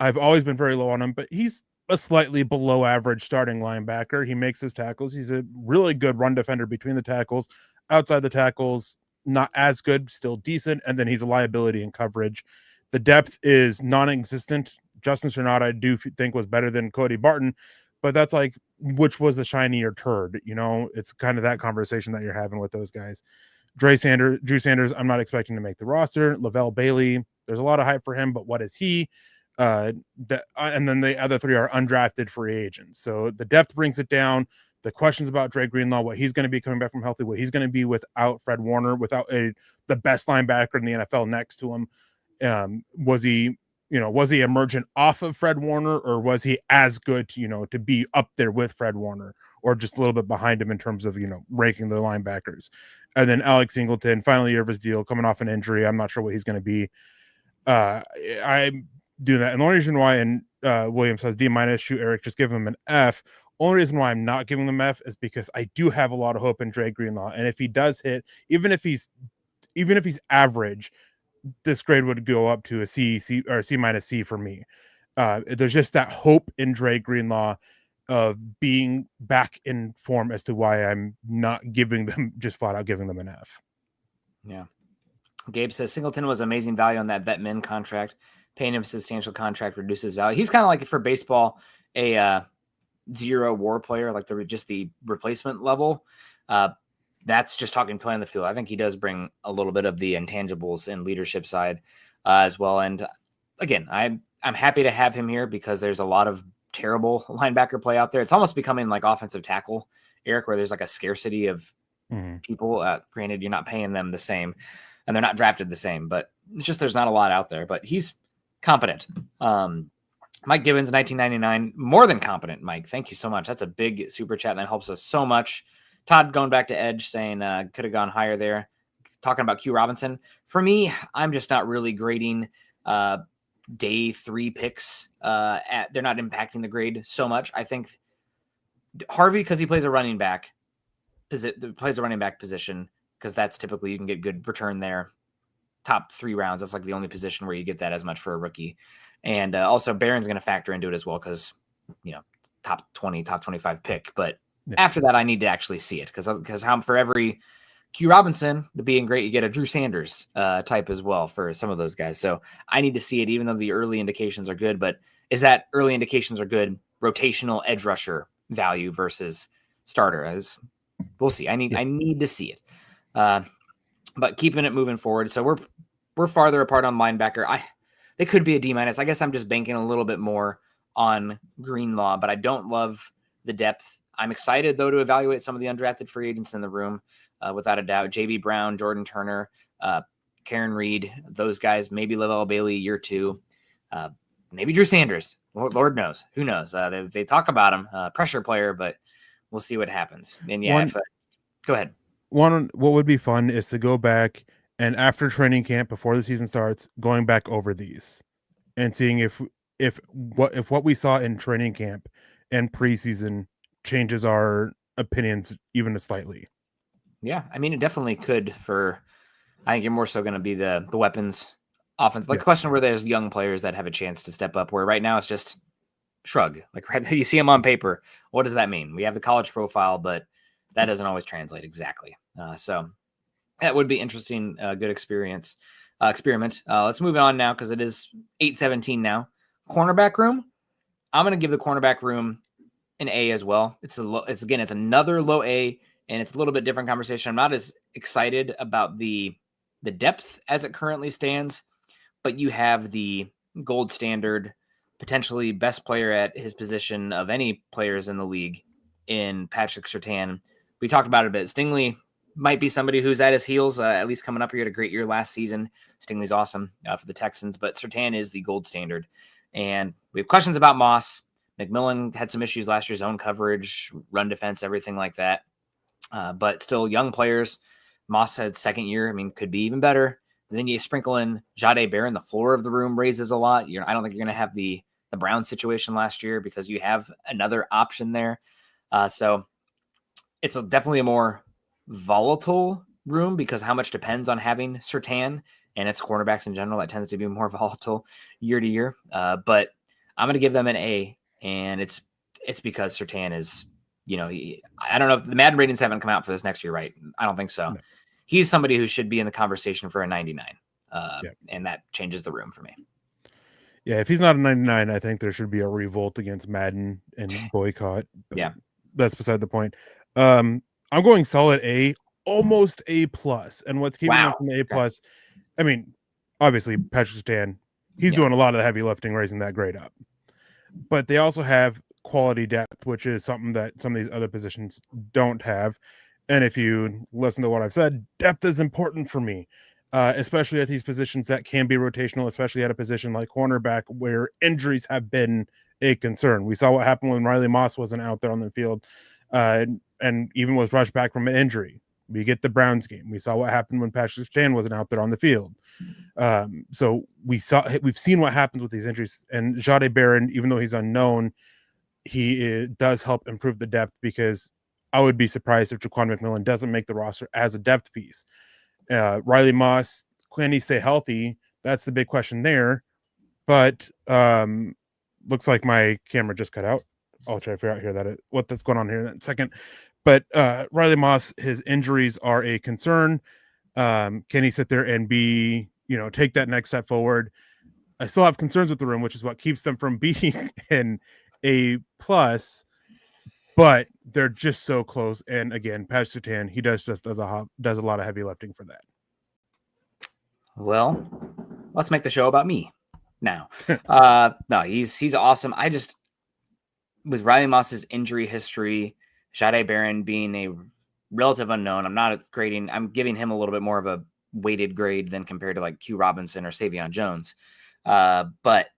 I've always been very low on him, but he's a slightly below average starting linebacker. He makes his tackles. He's a really good run defender between the tackles. Outside the tackles, not as good, still decent. And then he's a liability in coverage. The depth is non-existent. Justin Cernat, I do think, was better than Cody Barton, but that's like, which was the shinier turd? It's kind of that conversation that you're having with those guys. Drew Sanders, I'm not expecting to make the roster. Lavelle Bailey, there's a lot of hype for him, but what is he? And then the other 3 are undrafted free agents. So the depth brings it down. The questions about Dre Greenlaw, what he's going to be coming back from healthy, what he's going to be without Fred Warner, without the best linebacker in the NFL next to him. Was he emergent off of Fred Warner, or was he as good to be up there with Fred Warner, or just a little bit behind him in terms of ranking the linebackers? And then Alex Singleton, final year of his deal, coming off an injury. I'm not sure what he's going to be. I'm doing that, and the only reason why, and Williams says D-, shoot, Eric, just give him an F. Only reason why I'm not giving him F is because I do have a lot of hope in Dre Greenlaw, and if he does hit, even if he's average, this grade would go up to a C or C- for me. There's just that hope in Dre Greenlaw of being back in form as to why I'm not just flat out giving them an F. Yeah. Gabe says Singleton was amazing value on that Bettman contract. Paying him substantial contract reduces value. He's kind of like, for baseball, a zero WAR player, like just the replacement level. That's just talking play on the field. I think he does bring a little bit of the intangibles and leadership side as well. And again, I'm happy to have him here because there's a lot of terrible linebacker play out there. It's almost becoming like offensive tackle, Eric, where there's like a scarcity of people. Granted, you're not paying them the same and they're not drafted the same, but it's just there's not a lot out there. But he's competent. Mike Gibbons, 1999, more than competent, Mike. Thank you so much. That's a big super chat, and that helps us so much. Todd going back to Edge, saying could have gone higher there. Talking about Q Robinson. For me, I'm just not really grading day 3 picks. They're not impacting the grade so much. I think Harvey, because he plays a running back position, because that's typically you can get good return there. Top 3 rounds. That's like the only position where you get that as much for a rookie. And also Barron's going to factor into it as well because, top 20, top 25 pick. But after that, I need to actually see it because for every Q Robinson to being great, you get a Drew Sanders type as well for some of those guys. So I need to see it, even though the early indications are good. But is that early indications are good rotational edge rusher value versus starter? As we'll see. I need to see it. But keeping it moving forward. So we're farther apart on linebacker. They could be a D-. I guess I'm just banking a little bit more on Greenlaw, but I don't love the depth. I'm excited, though, to evaluate some of the undrafted free agents in the room, without a doubt. J.B. Brown, Jordan Turner, Karen Reed, those guys, maybe Lavelle Bailey year 2, maybe Drew Sanders. Lord knows. Who knows? They talk about him, pressure player, but we'll see what happens. And go ahead. What would be fun is to go back and after training camp, before the season starts, going back over these and seeing if what we saw in training camp and preseason changes our opinions even slightly. Yeah, I mean, it definitely could. I think you're more so going to be the weapons offense. Like the question where there's young players that have a chance to step up, where right now it's just shrug. Like you see them on paper. What does that mean? We have the college profile, but that doesn't always translate exactly. So that would be interesting. Good experiment. Let's move on now because it is 8:17 now. Cornerback room. I'm going to give the cornerback room an A as well. It's another low A, and it's a little bit different conversation. I'm not as excited about the depth as it currently stands, but you have the gold standard, potentially best player at his position of any players in the league in Patrick Surtain. We talked about it a bit. Stingley might be somebody who's at his heels, at least coming up. He had a great year last season. Stingley's awesome for the Texans, but Surtain is the gold standard. And we have questions about Moss. McMillan had some issues last year, zone coverage, run defense, everything like that. But still young players. Moss had second year. I mean, could be even better. And then you sprinkle in Jahdae Barron. The floor of the room raises a lot. I don't think you're going to have the Brown situation last year because you have another option there. So it's definitely a more volatile room because how much depends on having Surtain, and it's cornerbacks in general that tends to be more volatile year to year. But I'm going to give them an A, and it's because Surtain is, I don't know if the Madden ratings haven't come out for this next year, right? I don't think so. No. He's somebody who should be in the conversation for a 99, and that changes the room for me. Yeah, if he's not a 99, I think there should be a revolt against Madden and boycott. Yeah, that's beside the point. I'm going solid A, almost A plus. And what's keeping him from the A plus? I mean, obviously Patrick Surtain, he's doing a lot of the heavy lifting, raising that grade up. But they also have quality depth, which is something that some of these other positions don't have. And if you listen to what I've said, depth is important for me, especially at these positions that can be rotational, especially at a position like cornerback where injuries have been a concern. We saw what happened when Riley Moss wasn't out there on the field, and even was rushed back from an injury. We get the Browns game. We saw what happened when Patrick Surtain wasn't out there on the field. So we've seen what happens with these injuries. And Jahdae Barron, even though he's unknown, he does help improve the depth because I would be surprised if Jaquan McMillan doesn't make the roster as a depth piece. Riley Moss, can he stay healthy? That's the big question there. But looks like my camera just cut out. I'll try to figure out here what's going on here in a second. But Riley Moss, his injuries are a concern. Can he sit there and take that next step forward? I still have concerns with the room, which is what keeps them from being an A plus. But they're just so close. And again, Patrick Surtain, he does a lot of heavy lifting for that. Well, let's make the show about me now. No, he's awesome. With Riley Moss's injury history, Jahdae Barron being a relative unknown, I'm giving him a little bit more of a weighted grade than compared to like Q Robinson or Savion Jones. But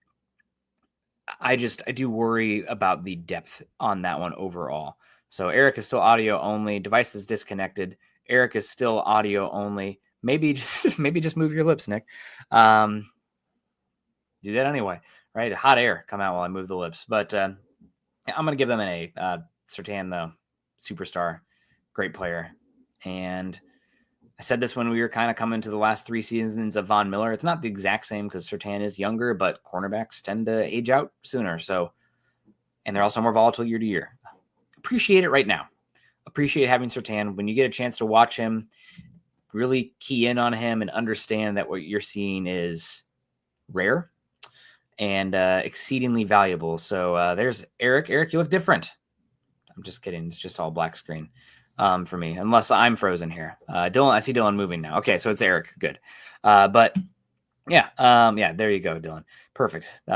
I do worry about the depth on that one overall. So Erick is still audio only. Device is disconnected. Erick is still audio only. Maybe just move your lips, Nick. Do that anyway, right? Hot air come out while I move the lips. But I'm going to give them an A. Surtain, the superstar, great player. And I said this when we were kind of coming to the last 3 seasons of Von Miller. It's not the exact same because Surtain is younger, but cornerbacks tend to age out sooner. So, and they're also more volatile year to year. Appreciate it right now. Appreciate having Surtain. When you get a chance to watch him, really key in on him and understand that what you're seeing is rare and exceedingly valuable. So there's Erick. Erick, you look different. I'm just kidding. It's just all black screen for me, unless I'm frozen here. Dylan, I see Dylan moving now. Okay, so it's Erick. Good. But yeah, there you go, Dylan. Perfect. We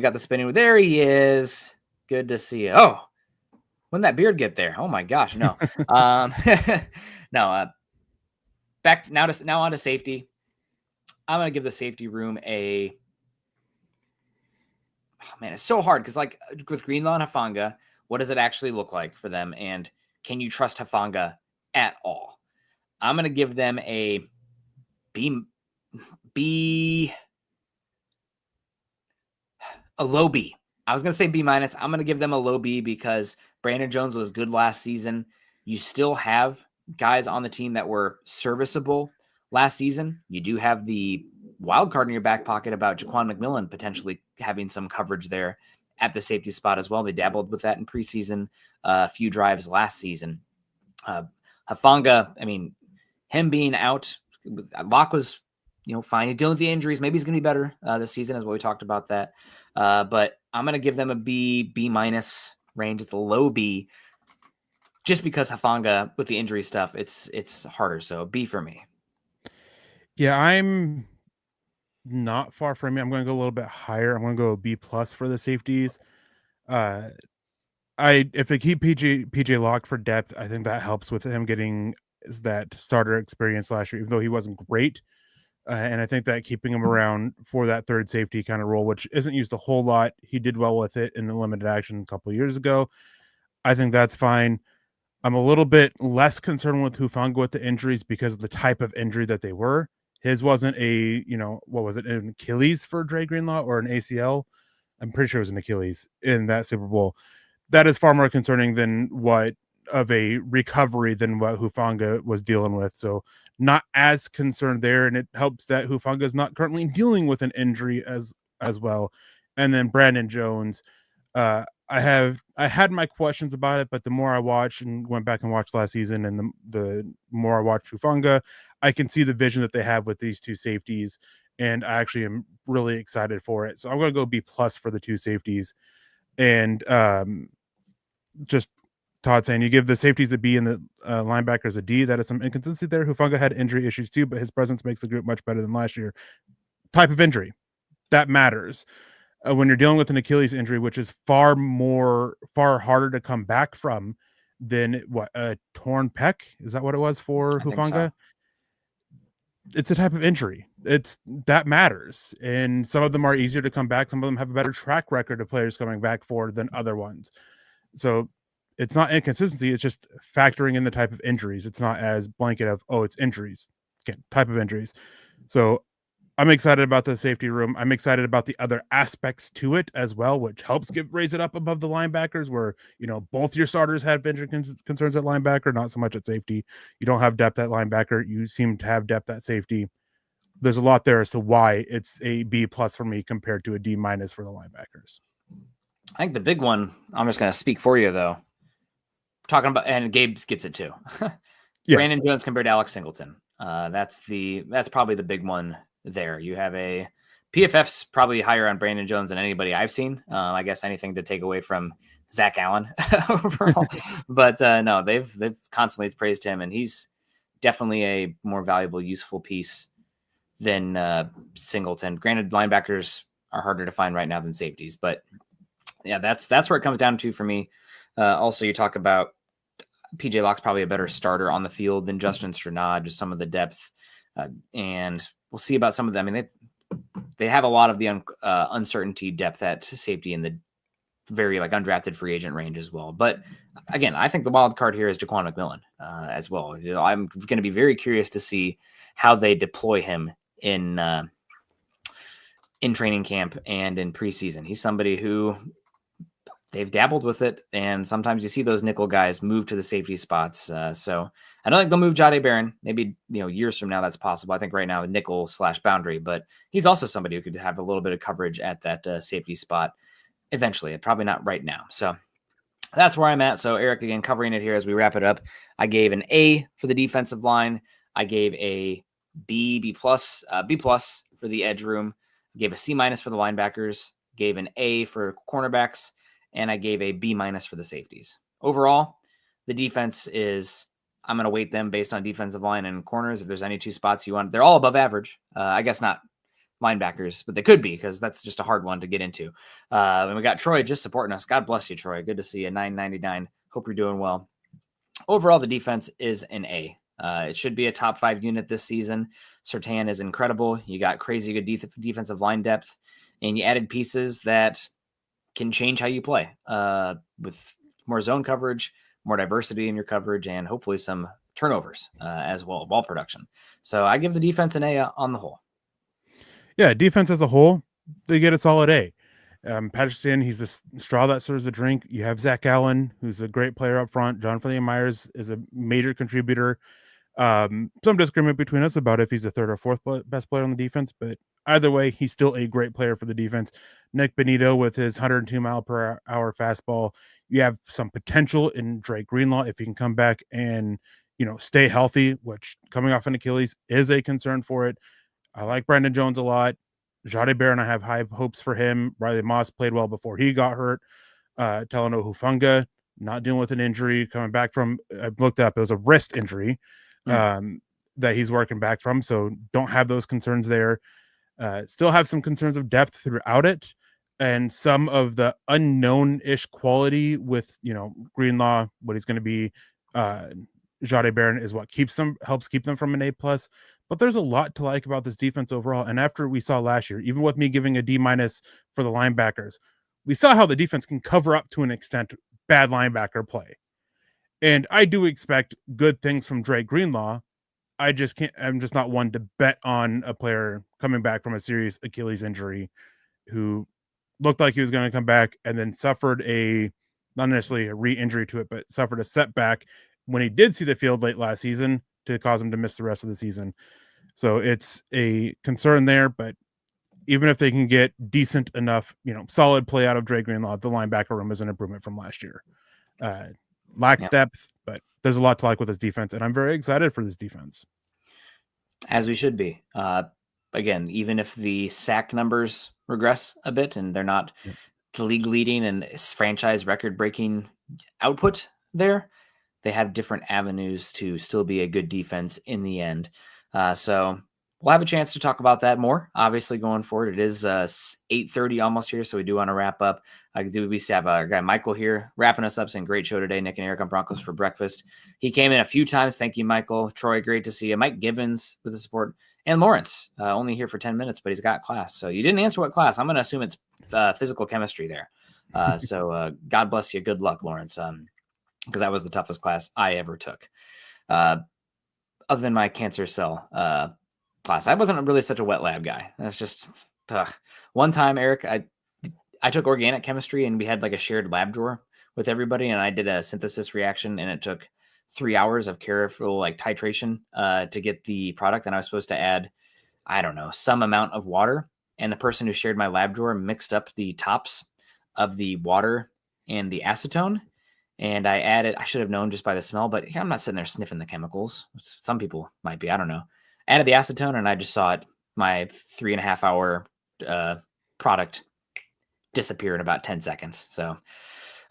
got the spinning. There he is. Good to see you. Oh, when that beard get there? Oh my gosh, no. No. Back now on to safety. I'm gonna give the safety room a. Oh man, it's so hard because like with Greenlaw and Hufanga, what does it actually look like for them? And can you trust Hufanga at all? I'm going to give them a low B. I was going to say B minus. I'm going to give them a low B because Brandon Jones was good last season. You still have guys on the team that were serviceable last season. You do have the wild card in your back pocket about Jaquan McMillan potentially having some coverage there at the safety spot as well. They dabbled with that in preseason, a few drives last season. Hufanga, I mean, him being out, Locke was, fine. He's dealing with the injuries. Maybe he's going to be better this season, as what we talked about that. But I'm going to give them a B minus range. It's a low B, just because Hufanga with the injury stuff, it's harder. So B for me. Yeah, I'm not far from me. I'm going to go a little bit higher. I'm going to go B plus for the safeties. If they keep PJ Locke for depth, I think that helps with him getting that starter experience last year, even though he wasn't great. And I think that keeping him around for that third safety kind of role, which isn't used a whole lot, he did well with it in the limited action a couple of years ago. I think that's fine. I'm a little bit less concerned with Hufanga with the injuries because of the type of injury that they were. His wasn't what was it, an Achilles for Dre Greenlaw or an ACL? I'm pretty sure it was an Achilles in that Super Bowl. That is far more concerning than what of a recovery than what Hufanga was dealing with. So not as concerned there. And it helps that Hufanga is not currently dealing with an injury as well. And then Brandon Jones, I had my questions about it, but the more I watched and went back and watched last season, and the more I watched Hufanga, I can see the vision that they have with these two safeties, and I actually am really excited for it. So I'm going to go B plus for the two safeties, and just Todd saying you give the safeties a B and the linebackers a D. That is some inconsistency there. Hufanga had injury issues too, but his presence makes the group much better than last year. Type of injury that matters. When you're dealing with an Achilles injury, which is far harder to come back from than a torn pec. Is that what it was for Hufanga? So. It's a type of injury. That matters. And some of them are easier to come back. Some of them have a better track record of players coming back for than other ones. So it's not inconsistency. It's just factoring in the type of injuries. It's not as blanket of, it's injuries. Again, type of injuries. So I'm excited about the safety room. I'm excited about the other aspects to it as well, which helps raise it up above the linebackers where, both your starters have injury concerns at linebacker, not so much at safety. You don't have depth at linebacker. You seem to have depth at safety. There's a lot there as to why it's a B plus for me compared to a D minus for the linebackers. I think the big one, I'm just going to speak for you though. Talking about, and Gabe gets it too. Yes. Brandon Jones compared to Alex Singleton. That's probably the big one there. You have a PFF's probably higher on Brandon Jones than anybody I've seen. I guess anything to take away from Zach Allen overall, but no, they've constantly praised him, and he's definitely a more valuable, useful piece than Singleton. Granted, linebackers are harder to find right now than safeties, but yeah, that's where it comes down to for me. Also, you talk about PJ Locke's probably a better starter on the field than Justin Strnad, just some of the depth, and we'll see about some of them. I mean, they have a lot of the uncertainty depth at safety in the very like undrafted free agent range as well. But again, I think the wild card here is Jaquan McMillan as well. I'm going to be very curious to see how they deploy him in training camp and in preseason. He's somebody who they've dabbled with it, and sometimes you see those nickel guys move to the safety spots. So I don't think they'll move Jahdae Barron. Maybe years from now that's possible. I think right now nickel / boundary, but he's also somebody who could have a little bit of coverage at that safety spot eventually. Probably not right now. So that's where I'm at. So Eric, again, covering it here as we wrap it up. I gave an A for the defensive line. I gave a B plus for the edge room. I gave a C- for the linebackers. Gave an A for cornerbacks. And I gave a B- for the safeties. Overall, the defense is, I'm going to weight them based on defensive line and corners. If there's any two spots you want, they're all above average. I guess not linebackers, but they could be because that's just a hard one to get into. And we got Troy just supporting us. God bless you, Troy. Good to see you. 999. Hope you're doing well. Overall, the defense is an A. It should be a top 5 unit this season. Surtain is incredible. You got crazy good defensive line depth, and you added pieces that can change how you play with more zone coverage, more diversity in your coverage, and hopefully some turnovers as well, ball production. So I give the defense an A on the whole. Yeah, defense as a whole, they get a solid A. Patterson, he's the straw that serves the drink. You have Zach Allen, who's a great player up front. John Finley Myers is a major contributor. Some disagreement between us about if he's the third or fourth best player on the defense, but either way, he's still a great player for the defense. Nick Benito with his 102-mile-per-hour fastball. You have some potential in Drake Greenlaw if he can come back and stay healthy, which coming off an Achilles is a concern for it. I like Brandon Jones a lot. Jahdae Barron, I have high hopes for him. Riley Moss played well before he got hurt. Talanoa Hufanga, not dealing with an injury, coming back from, I looked up, it was a wrist injury that he's working back from. So don't have those concerns there. Still have some concerns of depth throughout it. And some of the unknown-ish quality with, Greenlaw, what he's going to be, Jahdae Barron is what helps keep them from an A+. But there's a lot to like about this defense overall. And after we saw last year, even with me giving a D- for the linebackers, we saw how the defense can cover up to an extent bad linebacker play. And I do expect good things from Drake Greenlaw. I'm just not one to bet on a player coming back from a serious Achilles injury who looked like he was going to come back and then suffered not necessarily a re-injury to it, but suffered a setback when he did see the field late last season to cause him to miss the rest of the season. So it's a concern there, but even if they can get decent enough, solid play out of Drake Greenlaw, the linebacker room is an improvement from last year. Lacks depth, but there's a lot to like with this defense, and I'm very excited for this defense. As we should be. Again, even if the sack numbers regress a bit and they're not the league leading and franchise record breaking output there, they have different avenues to still be a good defense in the end. So we'll have a chance to talk about that more, obviously, going forward. It is 8:30 almost here, so we do want to wrap up. We have our guy Michael here wrapping us up, saying great show today. Nick and Eric on Broncos for breakfast. He came in a few times. Thank you, Michael. Troy, great to see you. Mike Gibbons with the support. And Lawrence, only here for 10 minutes, but he's got class. So you didn't answer what class. I'm going to assume it's physical chemistry there. So God bless you. Good luck, Lawrence, because that was the toughest class I ever took. Other than my cancer cell class. I wasn't really such a wet lab guy. That's just one time, Eric, I took organic chemistry and we had like a shared lab drawer with everybody, and I did a synthesis reaction, and it took 3 hours of careful titration to get the product. And I was supposed to add, I don't know, some amount of water. And the person who shared my lab drawer mixed up the tops of the water and the acetone. And I should have known just by the smell, but I'm not sitting there sniffing the chemicals. Some people might be, I don't know. Added the acetone, and I just saw my 3.5 hour product disappear in about 10 seconds. So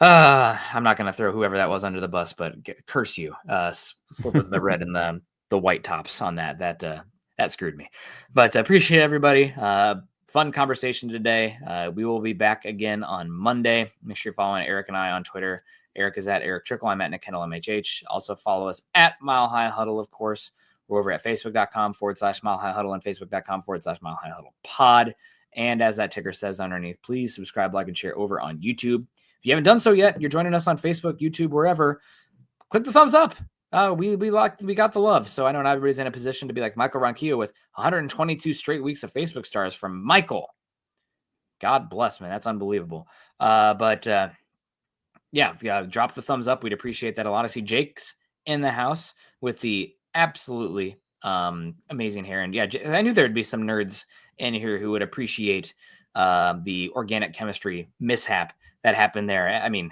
I'm not going to throw whoever that was under the bus, but curse you for the red and the white tops on that. That screwed me. But I appreciate everybody. Fun conversation today. We will be back again on Monday. Make sure you're following Eric and I on Twitter. Eric is at Erick Trickel. I'm at Kendell MHH. Also follow us at Mile High Huddle, of course. We're over at facebook.com/Mile High Huddle and facebook.com/Mile High Huddle pod. And as that ticker says underneath, please subscribe, like, and share over on YouTube. If you haven't done so yet, you're joining us on Facebook, YouTube, wherever. Click the thumbs up. We got the love. So I know not everybody's in a position to be like Michael Ronquillo with 122 straight weeks of Facebook stars from Michael. God bless, man. That's unbelievable. But drop the thumbs up. We'd appreciate that a lot. I see Jake's in the house with the absolutely amazing hair. And yeah, I knew there'd be some nerds in here who would appreciate the organic chemistry mishap that happened there. I mean,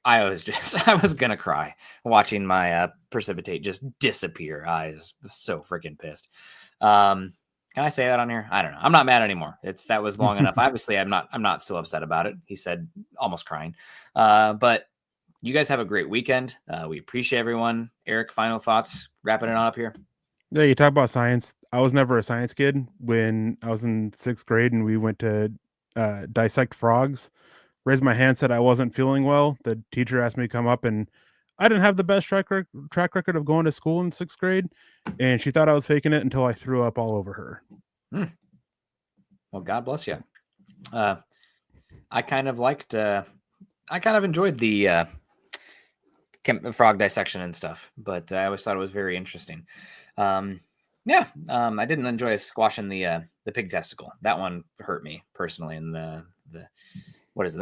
I was going to cry watching my precipitate just disappear. I was so freaking pissed. Can I say that on here? I don't know. I'm not mad anymore. That was long enough. Obviously, I'm not still upset about it. He said, almost crying. But you guys have a great weekend. We appreciate everyone. Eric, final thoughts, wrapping it on up here. Yeah, you talk about science. I was never a science kid. When I was in 6th grade and we went to dissect frogs, raised my hand, said I wasn't feeling well. The teacher asked me to come up, and I didn't have the best track record of going to school in 6th grade, and she thought I was faking it until I threw up all over her. Well, God bless you. I kind of enjoyed the frog dissection and stuff, but I always thought it was very interesting. I didn't enjoy squashing the pig testicle. That one hurt me personally in the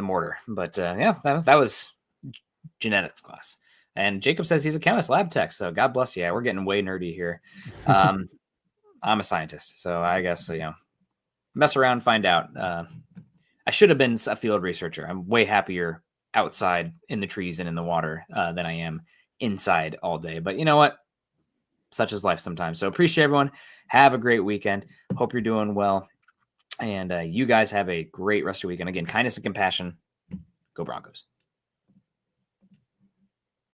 mortar. But that was genetics class. And Jacob says he's a chemist, lab tech. So God bless you. We're getting way nerdy here. I'm a scientist, so I guess mess around, find out. I should have been a field researcher. I'm way happier outside in the trees and in the water than I am inside all day. But you know what? Such is life sometimes. So appreciate everyone. Have a great weekend. Hope you're doing well. And you guys have a great rest of your weekend. Again, kindness and compassion. Go Broncos.